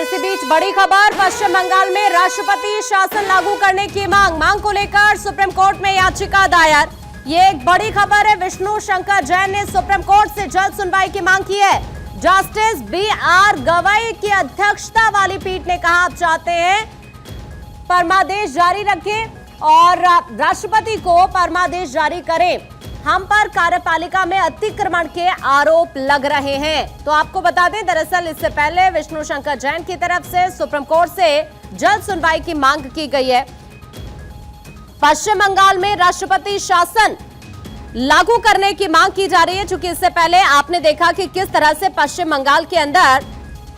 इसी बीच बड़ी खबर, पश्चिम बंगाल में राष्ट्रपति शासन लागू करने की मांग को लेकर सुप्रीम कोर्ट में याचिका दायर। ये एक बड़ी खबर है। विष्णु शंकर जैन ने सुप्रीम कोर्ट से जल्द सुनवाई की मांग की है। जस्टिस BR गवई की अध्यक्षता वाली पीठ ने कहा, आप चाहते हैं परमादेश जारी रखें और राष्ट्रपति को परमादेश जारी करें। हम पर कार्यपालिका में अतिक्रमण के आरोप लग रहे हैं। तो आपको बता दें, दरअसल इससे पहले विष्णु शंकर जैन की तरफ से सुप्रीम कोर्ट से जल्द सुनवाई की मांग की गई है। पश्चिम बंगाल में राष्ट्रपति शासन लागू करने की मांग की जा रही है, क्योंकि इससे पहले आपने देखा कि किस तरह से पश्चिम बंगाल के अंदर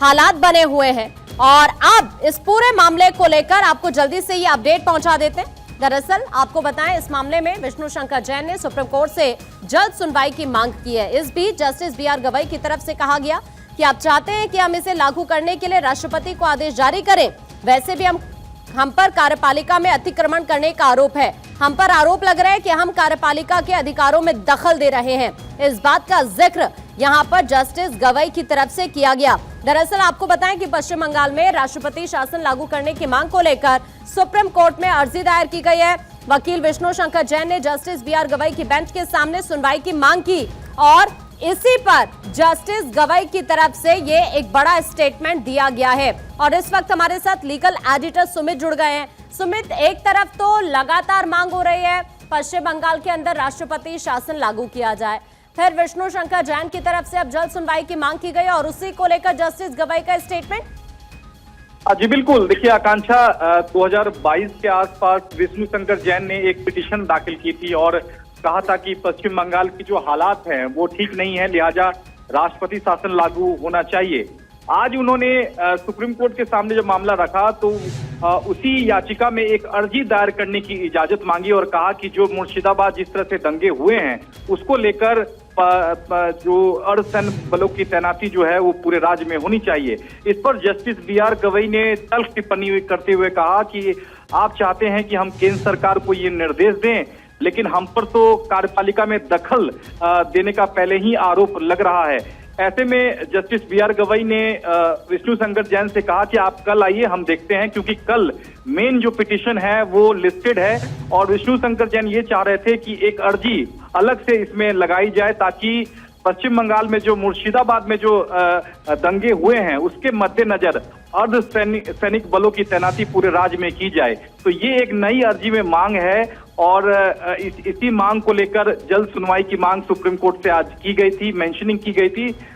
हालात बने हुए हैं। और अब इस पूरे मामले को लेकर आपको जल्दी से ये अपडेट पहुंचा देते हैं। दरअसल आपको बताएं, इस मामले में विष्णु शंकर जैन ने सुप्रीम कोर्ट से जल्द सुनवाई की मांग की है। इस बीच जस्टिस BR गवई की तरफ से कहा गया कि आप चाहते हैं कि हम इसे लागू करने के लिए राष्ट्रपति को आदेश जारी करें। वैसे भी हम पर कार्यपालिका में अतिक्रमण करने का आरोप है। हम पर आरोप लग रहा है कि हम कार्यपालिका के अधिकारों में दखल दे रहे हैं। इस बात का जिक्र यहां पर जस्टिस गवई की तरफ से किया गया। दरअसल आपको बताएं कि पश्चिम बंगाल में राष्ट्रपति शासन लागू करने की मांग को लेकर सुप्रीम कोर्ट में अर्जी दायर की गई है। वकील विष्णु शंकर जैन ने जस्टिस BR गवई की बेंच के सामने सुनवाई की मांग की और इसी पर जस्टिस गवई की तरफ से ये एक बड़ा स्टेटमेंट दिया गया है। और इस वक्त हमारे साथ लीगल एडिटर सुमित जुड़ गए हैं। सुमित, एक तरफ तो लगातार मांग हो रही है पश्चिम बंगाल के अंदर राष्ट्रपति शासन लागू किया जाए, फिर विष्णु शंकर जैन की तरफ से अब जल्द सुनवाई की मांग की गई और उसी को लेकर जस्टिस गवई का स्टेटमेंट। जी बिल्कुल, देखिए आकांक्षा, 2022 के आसपास विष्णु शंकर जैन ने एक पिटीशन दाखिल की थी और कहा था कि पश्चिम बंगाल की जो हालात हैं वो ठीक नहीं है, लिहाजा राष्ट्रपति शासन लागू होना चाहिए। आज उन्होंने सुप्रीम कोर्ट के सामने जब मामला रखा तो उसी याचिका में एक अर्जी दायर करने की इजाजत मांगी और कहा कि जो मुर्शिदाबाद जिस तरह से दंगे हुए हैं उसको लेकर जो अर्धसैन्य बलों की तैनाती जो है वो पूरे राज्य में होनी चाहिए। इस पर जस्टिस BR गवई ने तल्ख टिप्पणी करते हुए कहा कि आप चाहते हैं कि हम केंद्र सरकार को ये निर्देश दें, लेकिन हम पर तो कार्यपालिका में दखल देने का पहले ही आरोप लग रहा है। ऐसे में जस्टिस BR गवई ने विष्णु शंकर जैन से कहा कि आप कल आइए, हम देखते हैं, क्योंकि कल मेन जो पिटीशन है वो लिस्टेड है और विष्णु शंकर जैन ये चाह रहे थे कि एक अर्जी अलग से इसमें लगाई जाए ताकि पश्चिम बंगाल में जो मुर्शिदाबाद में जो दंगे हुए हैं उसके मद्देनजर अर्धसैनिक बलों की तैनाती पूरे राज्य में की जाए। तो ये एक नई अर्जी में मांग है और इसी मांग को लेकर जल्द सुनवाई की मांग सुप्रीम कोर्ट से आज की गई थी, मेंशनिंग की गई थी।